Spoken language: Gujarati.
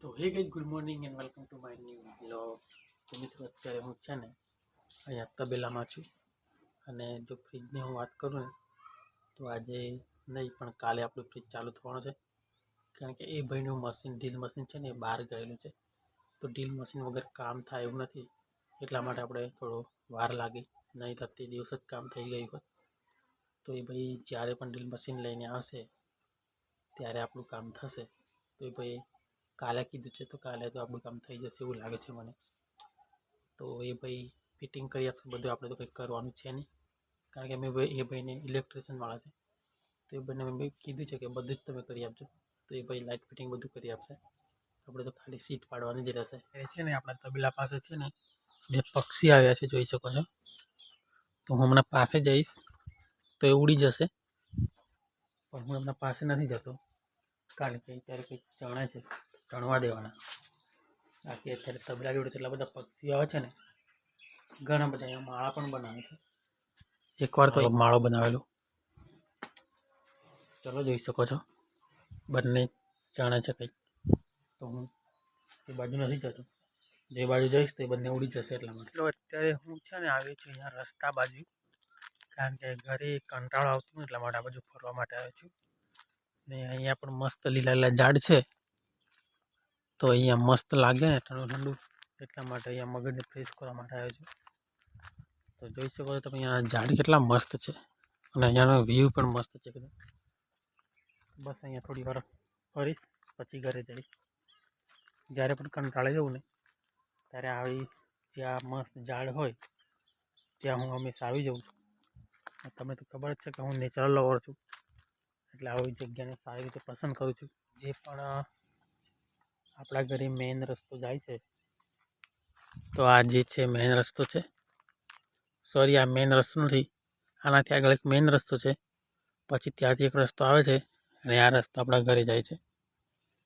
તો hey guys, good morning and welcome to my new blog. તો મિત્રો, અત્યારે હું છે ને અહીંયા તબેલામાં છું. અને જો ફ્રીજની હું વાત કરું ને તો આજે નહીં પણ કાલે આપણું ફ્રીજ ચાલુ થવાનું છે. કારણ કે એ ભાઈનું મશીન ડ્રીલ મશીન છે ને એ બહાર ગયેલું છે. તો ડ્રીલ મશીન વગર કામ થાય એવું નથી, એટલા માટે આપણે થોડો વાર લાગી. નહીં તો તે દિવસ જ કામ થઈ ગયું હોત. તો એ ભાઈ જ્યારે પણ ડ્રીલ મશીન લઈને આવશે ત્યારે આપણું કામ થશે. તો એ ભાઈ કાલે કીધું છે, તો કાલે તો આપણું કામ થઈ જશે એવું લાગે છે મને. તો એ ભાઈ ફિટિંગ કરી આપશે બધું, આપણે તો કંઈક કરવાનું છે નહીં. કારણ કે અમે એ ભાઈને ઇલેક્ટ્રિશિયનવાળા છે. તો એ ભાઈને મેં કીધું છે કે બધું જ તમે કરી આપજો. તો એ ભાઈ લાઇટ ફિટિંગ બધું કરી આપશે. આપણે તો ખાલી સીટ પાડવાની જ રહેશે. એ છે ને આપણા તબેલા પાસે છે ને બે પક્ષી આવ્યા છે, જોઈ શકો છો. તો હું હમણાં પાસે જઈશ તો એ ઉડી જશે, પણ હું એમના પાસે નથી જતો કારણ કે અત્યારે કંઈક ચણે છે, ચણવા દેવાના. બાકી અત્યારે તબલા જોડે એટલા બધા પક્ષીઓ આવે છે ને, ઘણા બધા અહીંયા માળા પણ બનાવે છે. એકવાર તો એક માળો બનાવેલો, ચલો જોઈ શકો છો. બંને ચણે છે કંઈક. તો હું એ બાજુ નથી જતો, જે બાજુ જઈશ તો એ બંને ઉડી જશે એટલા માટે. તો અત્યારે હું છે ને આવ્યો છું અહીંયા રસ્તા બાજુ, કારણ કે ઘરે કંટાળો આવતો ને એટલા માટે આ બાજુ ફરવા માટે આવ્યો છું. ને અહીંયા પણ મસ્ત લીલા લીલા ઝાડ છે, તો અહીંયા મસ્ત લાગે ને ઠંડુ ઠંડુ, એટલા માટે અહીંયા મગજને ફ્રેશ કરવા માટે આવ્યો છું. તો જોઈ શકો છો તમે અહીંયા ઝાડ કેટલા મસ્ત છે, અને અહીંયાનો વ્યૂ પણ મસ્ત છે એકદમ. બસ અહીંયા થોડી વાર ફરીશ પછી ઘરે જઈશ. જ્યારે પણ કંટાળી જવું ને ત્યારે આવી જ્યાં મસ્ત ઝાડ હોય ત્યાં હું હંમેશા આવી જાઉં છું. તમે તો ખબર જ છે કે હું નેચરલ લવર છું, એટલે આવી જગ્યાને સારી રીતે પસંદ કરું છું. જે પણ આપણા ઘરે મેઇન રસ્તો જાય છે, તો આ જે છે મેઇન રસ્તો છે. સોરી, આ મેઇન રસ્તો નથી, આનાથી આગળ એક મેઇન રસ્તો છે. પછી ત્યાંથી એક રસ્તો આવે છે અને આ રસ્તો આપણા ઘરે જાય છે.